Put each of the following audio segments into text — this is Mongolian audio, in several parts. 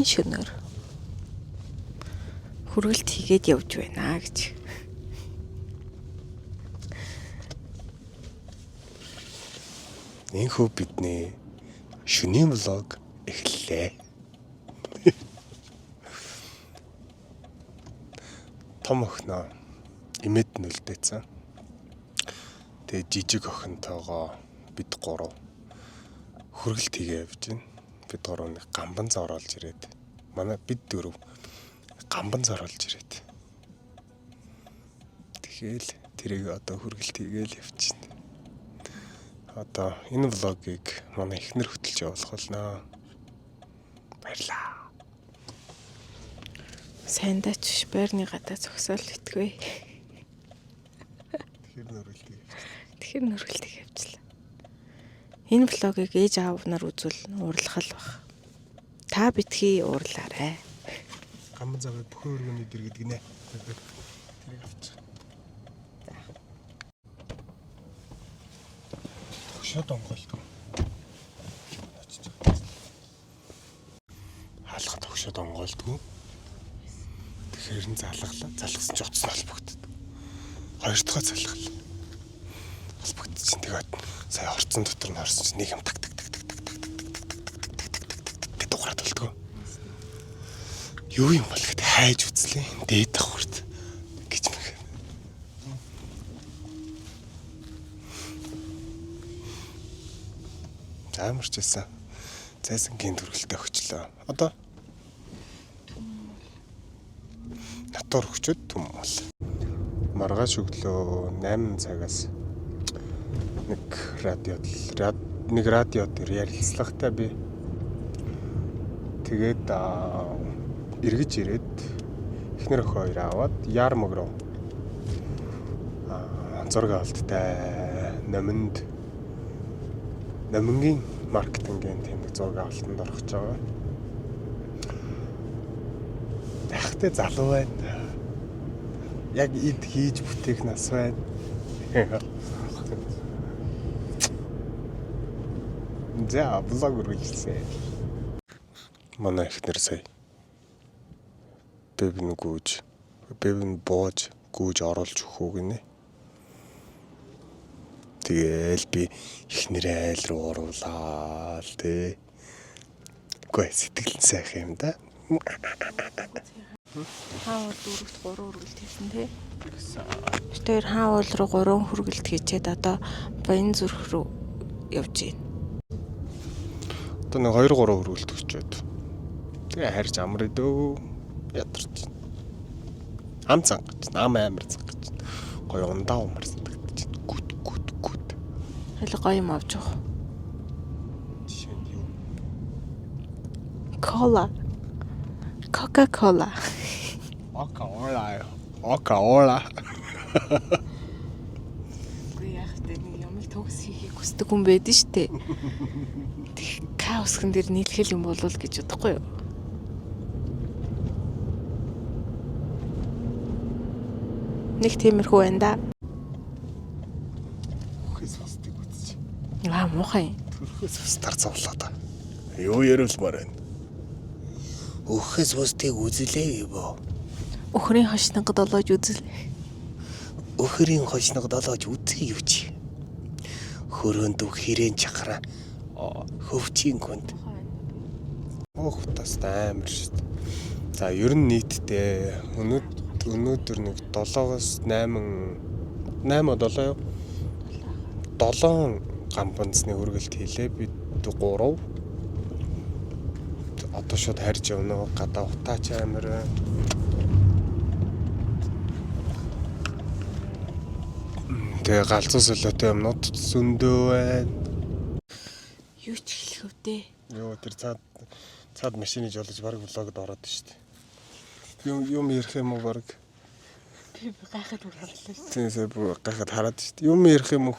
шөнөөр хүргэлт хийгээд явж байна гэж. Энэхүү бидний шөнийн влог эхэллээ. Том охиноо имэд нүлдээсэн. Тэгээ жижиг охинтойгоо бид гурав хүргэлт хийгээ явж байна. Бид гурав нэг гамбан зороолж ирээд. Манай бид дөрөв гамбан зороолж ирээд. Тэгээл тэрийг одоо хүргэлт хийгээл явчихна. Одоо энэ влогийг манай эхнэр хөтлж явуулах болно. Баярлаа. Сайн дач байрны гадаа зогсоол итгүй. Тэгэхээр нөрөлтийг явууллаа. Энэ влогийг ээж аав нар үзвэл уурлах л баг. Та битгий уурлаарай. Гамбан заваа бүхэн өргөний дэр гэдэг нэ. Тэрийг авчих. Тогшоод онгойлдог. Хаалга тогшоод онгойлдог. Тэгэхээр нь залгалаа. Залгасан ч утас холбогддог. Хоёр дахь залгал. Холбогдчихин тэгээд сая хорцсон дотор нь орсон чинь нэг юм так гэдэг дугаард болтгоо. Юу юм бол гэд хайж үзлээ. Дээд давхарт гэж мэг. Амарчсан. Зайсангийн төрөлтөй өгчлөө. Одоо натур өгчөд түм бол. Маргааш өглөө 8 цагаас нэг радио дээр ярилцлагатай би. Тэгээд эргэж ирээд эхнэр охин хоёр аваад Ярмог руу зураг авалттай Номингийн маркетингийн тийм нэг зураг авалтанд орох гэж байгаа. Дахтай залуу байна. Яг эд хийж бүтээх нас байна. За влог үргэлжлэе. Манай эхнэр сая бэбн бууж гүйж оруулж өгөх гинэ. Тэгээл би эхнэрээ айл руу оруулаа л тээ. Гой сэтгэл сайхан юм да. Хаавал дөрөвт 3 хүргэлт хийсэн тий. Тэр хаавал руу 3 хүргэлт хийчээд одоо Баянзүрх рүү явж байна. Одоо нэг 2-3 хүргэлт өгчөөд. Тэгээ харж амраа дөө. Ядарч. Ам цангаж, ам амар цангаж. Гой ундаа умарсан гэж. Гүт. Хэл гоё юм авч явах. Жишээ нь юу? Кола. Coca-Cola. Ока. Үгүй яах вэ? Ямар төгс хийхийг хүсдэг хүн байдаг штэ. Каосгон дээр нийлхэл юм болов гэж бодохгүй юу? Нэг тиймэрхүү байна да. Үхээс хостыг үзчих. Муухай. Төрхөөс хостар зовлоо та. Юу ярилмаар байна? Үхээс хостыг үзлээ гэв. Өхрийн хошног долоож үзэл. Өхрийн хошног долоож үзье юу чи? Хөрөөнд хэрээн чахраа хөвчийн хүнд. Тас амар шүү дээ. За ер нь нийтдээ өнөөдөр нэг 7-8 гамбанцны хүргэлт хийлээ. Бид 3. Одоо шууд харж явна. Гадаа утаач амар. Тэгээ галзуу солиотой юмнууд зөндөө байна. Юу ч хэлэх өвдөө. Йоо тэр цаад машины жолооч баг влогод ороод шүү дээ. Юм ярих юм уу баг? Би гайхаад үрлээ шүү. Тэнцээ гайхаад хараад шүү дээ. Юм ярих юм уу?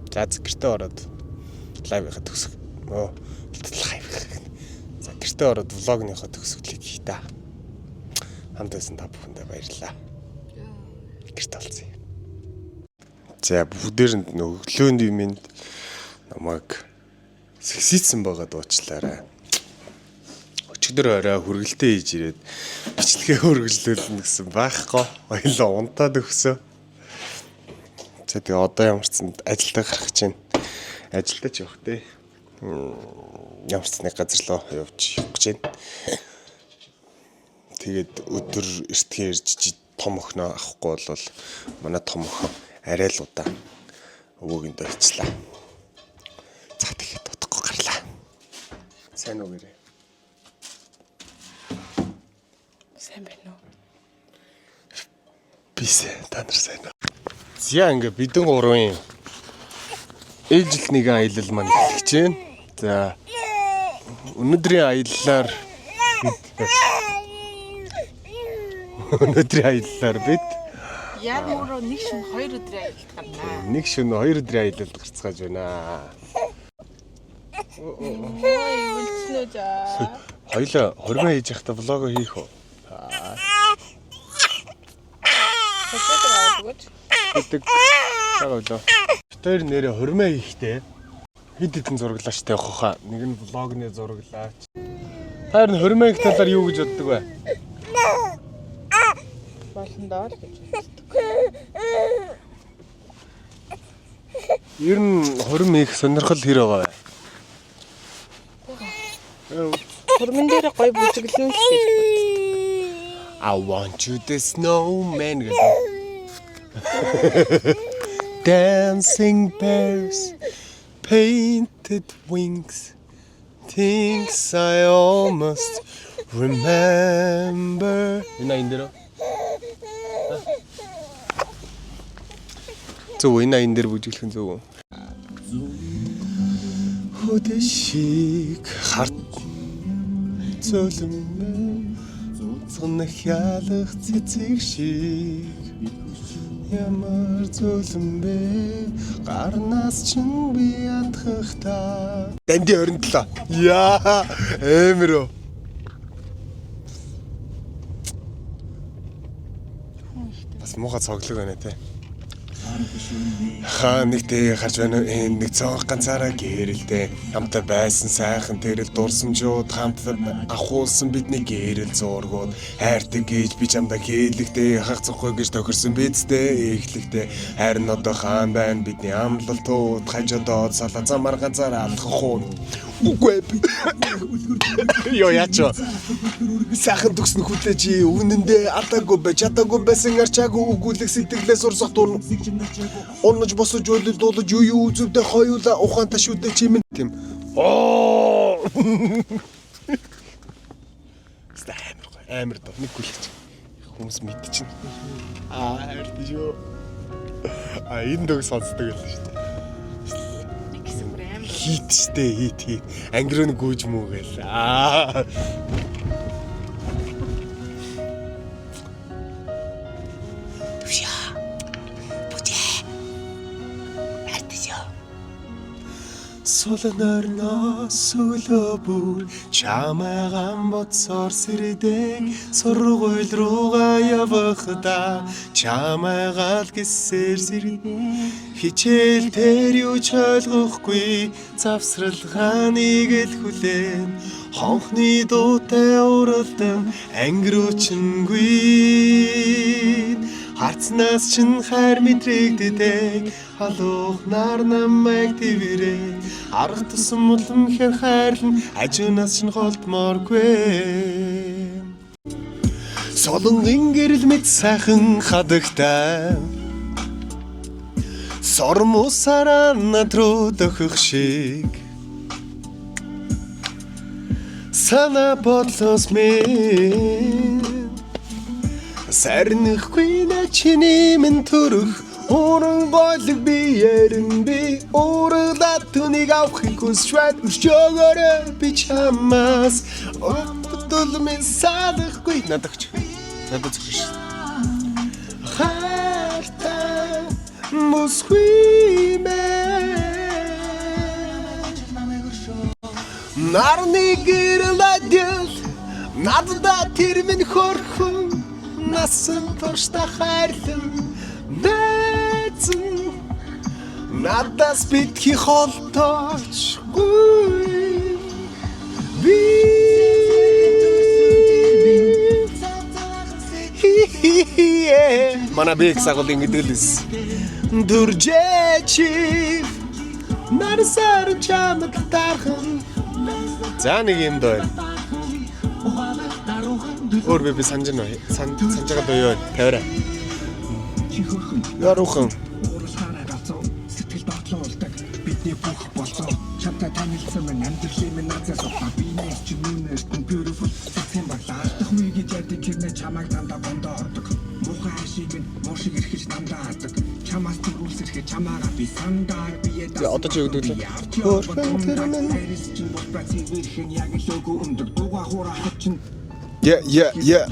За гэртээ ороод лайвынхаа төгсөх. Лайв. За гэртээ ороод влогныхоо төгсгөлийг хий та. Хамт байсан та бүхэндээ баярлалаа. Гэртээ олцсон юм. За бүгдээр нь өглөөний минь намайг сексистсэн байгаа дуучлаарай. Өчигдөр орой хүргэлтээ хийж ирээд бичлэгээ хөргөлүүлнэ гэсэн байхгүй. Хоёлоо унтаад өгсөө. За тэгээ одоо ямар ч зэнд ажилдаа гарах гэж байна. Ажилдаа ч явах те. Ямар ч нэг газар руу явж явах гэж байна. Тэгээд өдөр эртхэн ирж том охиноо авахгүй бол манай том охин арай л удаан өвөөгийн дойцлаа. За тэгээд утгагүй гарлаа. Сайн уу гэрээ? Сайн байна уу? Бисээ та нар сайн уу? Зя ингээ бидэн гурвын ээлжил нэгэн аялал маань эхэлж байна. За өнөөдрийн аяллаар бид Яар мөрөө нэг шин 2 өдрийн аялалд гарнаа. нэг шөнө 2 өдрийн аялалд гарцгааж байна. Ой, үлдснөө за. Хоёлаа хормоо хийж явахдаа влог хийх үү? Гэдэг таавал. Тэр нэрээ хормоо хийхтэй. Хэд хэдэн зураглаач тавих хаа. Нэг нь влогны зураглаач. Таар нь хормоо хийх талаар юу гэж боддог вэ? Болно доо л гэж боддог. Ер нь хормоо хийх сонирхол хэр байгаа вэ? Хормон дээр гой бүжиглэн л гэж боддог. I want you the snowman гэдэг. Dancing bears, painted wings, things I almost remember. Энэ дээр. Зөв энэ дээр бүжиглэх нь зөв. Хөдөө шиг харт зөлмөн зунах ялах цэцэг шиг ямар зөлмөн бэ гарнаас чинь би ядхах та данди орндлоо яа эмро бас муухай цоглог байна те хаа нэг тэг харж байна энэ нэг цонх ганцаараа гэрэлтэй хамтаа байсан сайхан тэрэл дурсамжууд хамтаа ахуулсан бидний гэрэл зургууд хайртай гэж би чамдаа хийлэгтэй хах цохой гэж тохирсон бидтэй эхлэгтэй харин одоо хаан байна бидний амлалтууд хажуудаад сала замаар ганцаараа алхах уу үгүй ёо ячо сайхан төгснө хүлээж үнэндээ атаагүй байж чадаагүй байсан арчаагүй өгүүлэх сэтгэлээс урсах дурн онож босож өөлөд дуулаж юу үзвдэ хоёулаа ухаантай шүдэ чимэн тийм оо амар доо нэг хүлээж хүмүүс мэдчихнэ хард юу энэ дог сонсдог л шүү дээ хит штэ хит ангирын гүйж мүүгээл Солонорно сүлөбүр чамайган боцоор сэрдэг сургууль руугаа явахдаа чамайгаал гисээр сэрдэг хичээл тэр юу ч ойлгохгүй завсралгааныг л хүлээн хонхны дуутай уралдан ангиручингүй харцнаас чин хайр мэдрэгдэдэг халуухнаар намайг твэрээ арга тусан улам хэр хайрлан ажуунаас чин голдмооргүй солонгийн гэрэл мэд сайхан хадагтай сормусараа надруу дөхөх шиг сана бодлос минь сарнахгүй на чиний минь төрөх Уран бойлог би ярин би уралаад түүнийг авахыг хүсвэд өчөөгөөрэй би чамаас Өтөл минь садахгүй надагч надад зөвш Хартай мусхи мэ Нарны гэрладил надад тэр минь хорхон насан турштай хайрлан Найзан Надаас битгий холтоочгүй би Манай бик сагол ингэдэлс дүржээчи нарсаар чамд тархан За нэг юм дөө Өөр би санаж байна. Санаж байгаа дөө юу тавиараа. Ярухан. Сэтгэл батлуулдаг бидний бүх болцоо чамтай танилцсан мэн амьдралын минь назаас авах биенээс ч нүнээс beautiful сэтгэн баглаах үе гэж ярьдаг хэрнээ чамайг дандаа бондоордог муухай ашиг минь муушиг эрхэж дандаа ардаг чамаас төрүүлсэрхэ чамаагаа би сандаар бие даа одоо ч юу гэдэг лээ Yeah.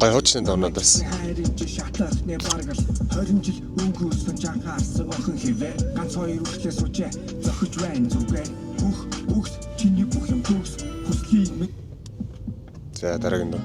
Гай хочны доонодос. 20 жил өнгөрсөн жахаарсан охин хэвээ ганц хоёр үхлээ суучээ зохиж байна зүгээр бүх чиний бүх юм төгс хүслийн мэд. За дараагийн доо.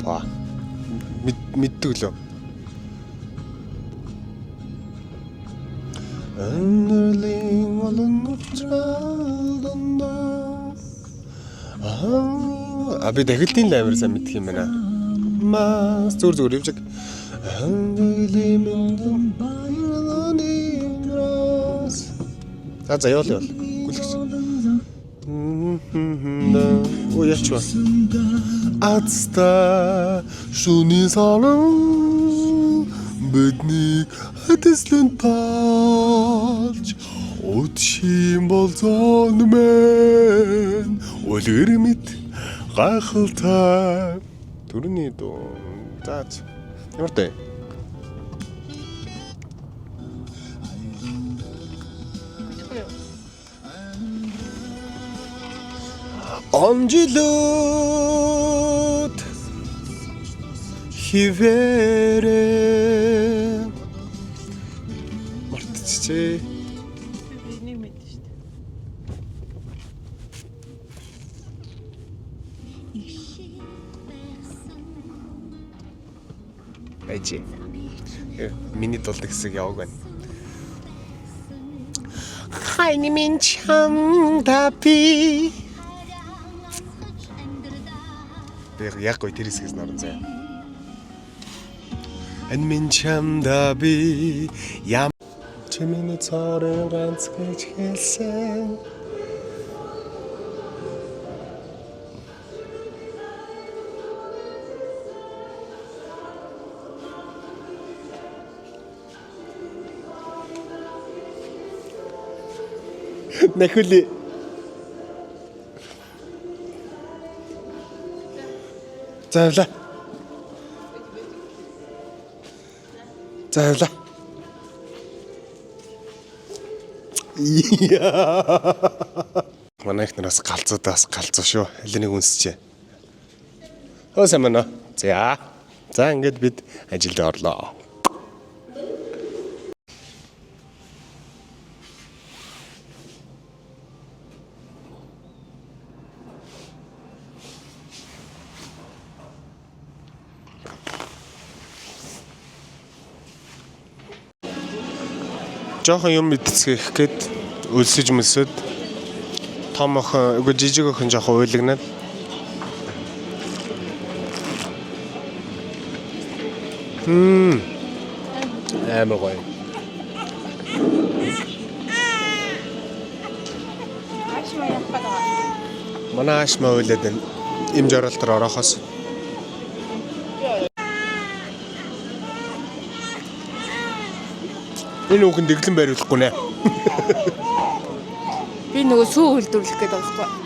Па. Мэддэг лөө. Андерлийн олон утралдана би дахилтын лаймер сайн мэдх юм байна. Мас зүгээр явж. За явал. Гүлгс. Оо яч ба. Атста шүний салон бидний хэтэслэн таалж утшим болзон мэн үлгэр мэд гайхалтай түрний дуу заач ямар тэ Онжилот хивэрэ мартчихээ Эжи. Миний дулдаг хэсэг яваг байна. Хайны минь чамда би. Яг гой тэр хэсгээс норон заяа. Эн минь чамда би ям чимэний цорын ганц гэж хэлсэн. Нахули. Заавла. Манай их нараас галзуудаас галзуу шүү. Алиныг үнсчээ. Хөөс амна. За ингээд бид ажилд орлоо. Жохон юм мэдцгэх гээд өлсөж мөсөд том охин үгүй жижиг охин жохон уйлагнаад амар гоё. Манай ашмаа уйлаад байна. Им жоролтор орохоос. Энэ үхэн дэглэн байруулахгүй нэ. Би нөгөө сүү хөлдүүлэх гээд байгаа байхгүй.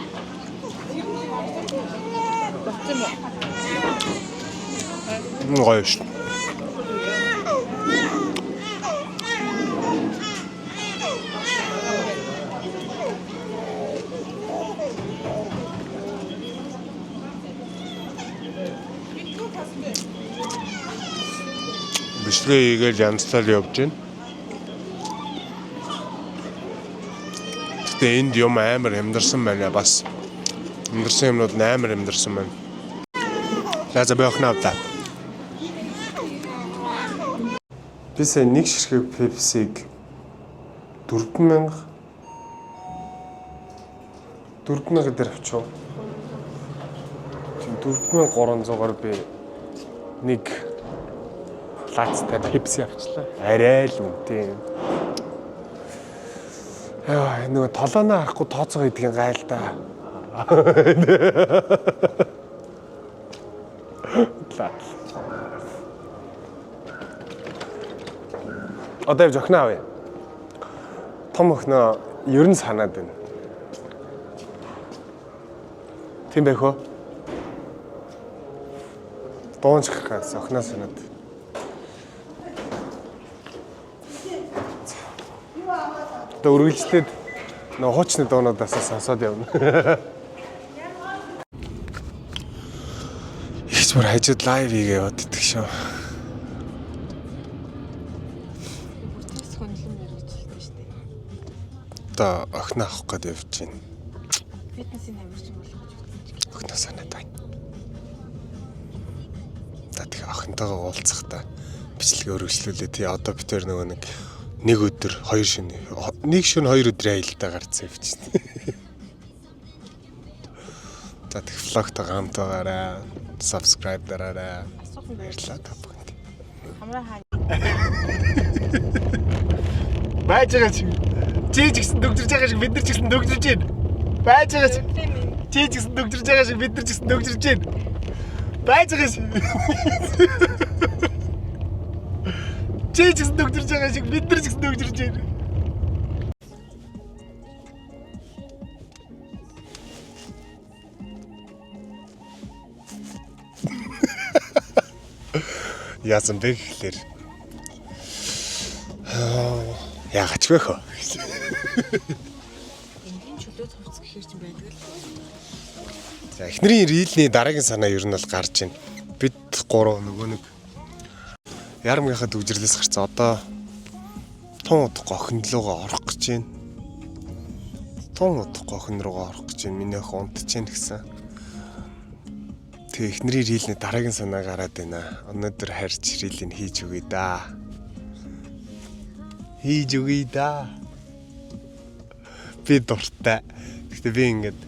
Гоё шүү. Бичлэгээ хийгээл янзлал явж байна. Энд юм амар амьдарсан байна бас. Амьдарсан юмнууд амар амьдарсан байна. Лаза бохнавта. Би сая нэг ширхэг Pepsi-г 4,000 дээр авчив. Тийм 4,300-аар би нэг лацтай Pepsi авчлаа. Арай л үнэтэй. Яа, нөгөө толооноо харахгүй тооцоо гэдгийг гайл да. Одоо явж охин авъя. Том охиноо ер нь санаад байна. Тийм байх уу? Дуунч гахаас охиноо санаад. Одоо үргэлжлээд нөө хуучны дуунуудаас сонсоод явна. Ихч мөр хажууд лайв хийгээ яваад идэх шүү. Одоо охин авах гээд явж байна. Фитнесийн амарч юм болгож үзсэн. Охиноо санаад байна. За тэгээ охинтойгоо уулзахдаа бичлэгээ өргөжлүүлээ. Тий одоо бид тэр нөгөө нэг өдөр, хоёр шөнө, нэг шөнө хоёр өдрийн аялалдаа гарцсан явчихна. За тэг влогтой хамт байгаарай. Subscribe дараарай. Баярлалаа та бүхэнд. Хамраа хаа. Байж байгаа чи. Чи ч гэсэн дөгжирж байгаа шиг бид нар ч гэсэн дөгжирж байна. Байж байгаа чи. Чи ч гэсэн дөгжирж байгаа шиг бид нар ч гэсэн дөгжирж байна. Байж байгаа чи. Чи ч гэсэн дөгжирж байгаа шиг бид нар ч гэсэн дөгжирж байна. Яасан бэ гэхлээр яагач вэ хөө? Энгийн чөлөө цовц гэхэр чинь байдаг л. За эхнэрийн рилний дараагийн санаа ер нь бол гарч байна. Бид гурав нөгөө нэг Ярамгийнхаа дүгжирлээс гарцсан. Одоо тун удахгүй охин руугаа орох гэж байна. Тун удахгүй охин руугаа орох гэж байна. Миний охин унтж байна гэсэн. Тэгээ эхнэрийн рилний дараагийн санаа гараад байна. Өнөөдөр харьж рилийг хийж өгье да. Хийж өгье да. Би дуртай. Гэхдээ би ингээд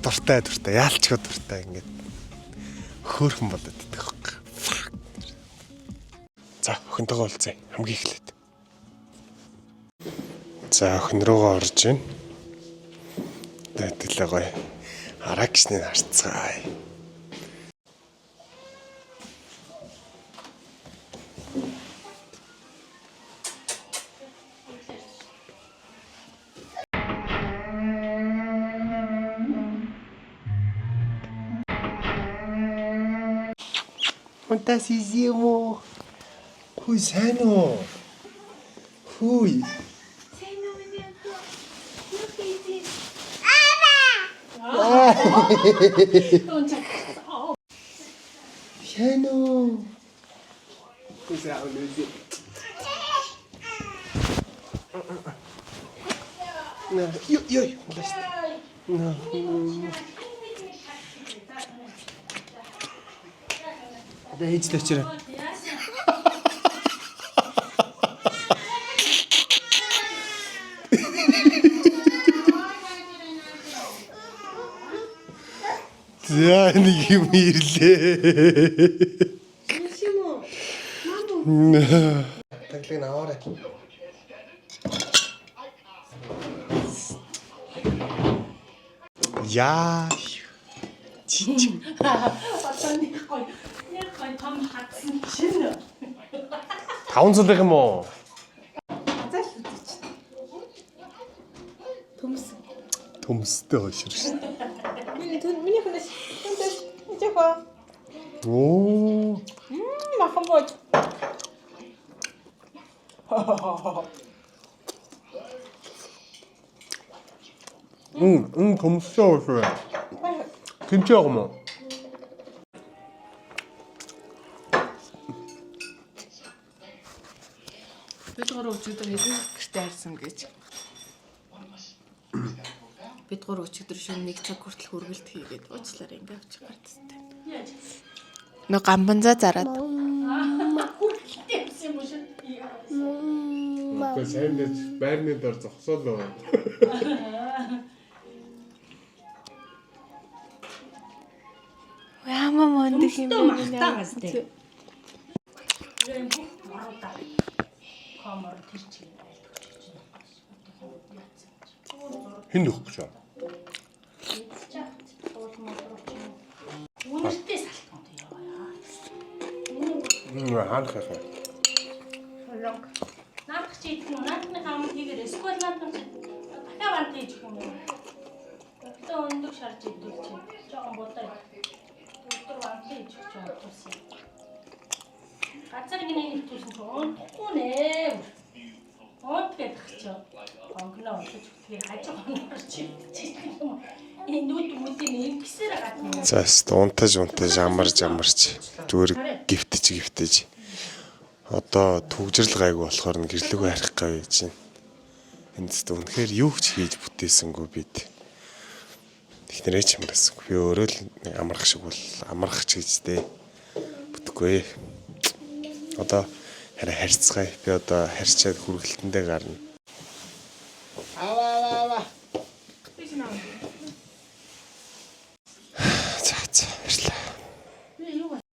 дуртай яалчгүй дуртай ингээд хөөрхөн болоод идэх хэрэг. За охинтойгоо уулзъя. Хамгийн эхлээд. За охин руугаа орж байна. Тэглээ гоё. Арагчныг харцгаая. Фантазизимо. Хүй сайн уу? Хүй. Сайн уу миний хүү? Юу хийдий? Сайн уу? Хүй сайн уу? На, ёй, бласт. На. Да хийж төчрөө. За нэг юм ирлээ. Юм уу? Маму. Таглыг аваарай. Яа. Чичиг. Одоо нэг гой том хатсан чинь. 500 юм уу? Азал үзэж. Төмстэй хошир шүү. Миний хүнээс жохоо. Оо. Махан бод. төмстэй хошир. Кимчи яг юм уу? Бид гурав өчигдөр хэдэн гэртээ харсан гэж. Бид гурав өчигдөр шөнө 1 цаг хүртэл хөргөлт хийгээд уучлаарай ингээ авчих гартстай. Нөө гамбанзаа зараад. Хүргэлтэй юм шиг. Үгүй сайн дэж байрны дор зогсоолоо. Яамаа мондөг юм Өмстөө бэ? мартаагаас дээ. Гэрэн бүх маруудаа. Комор тэр чигээр айлтгч гэж байна. Хэн нөхөх гэж байна? Үнэртэй салтганд яваа. Хаанах яах вэ? Лонг. Наадах чи идэх нь наадны хамт хийгээр эсвэл наадах чи дахиад бант хийж өгөх юм уу? Өглөө өндөг шарж идэх чи. Жохон бодоо. Өдөр бант хийж өгч байгаа тус. Газар гинэ хэлтүүлсэн чи унтахгүй нэ. Унт гэдэг чи. Онгноо унтаж өгтгийг хажуу хонорч чи. Энэ нүд мүдийн ингэсээр гадна. За унтаж амарч зүгээр гифтэж. Одоо төгжрөл гайгүй болохоор нь гэрлэгөө харих гав гэж байна. Энд ч үнэхээр юу ч хийж бүтээсэнгүй бид. Технэрээ ч юм байсангүй. Би өөрөө л нэг амарх шиг бол амарх ч гэжтэй. Бүтэхгүй. Одоо харьцгаая. Би одоо харьцаад хүргэлтэндээ гарна.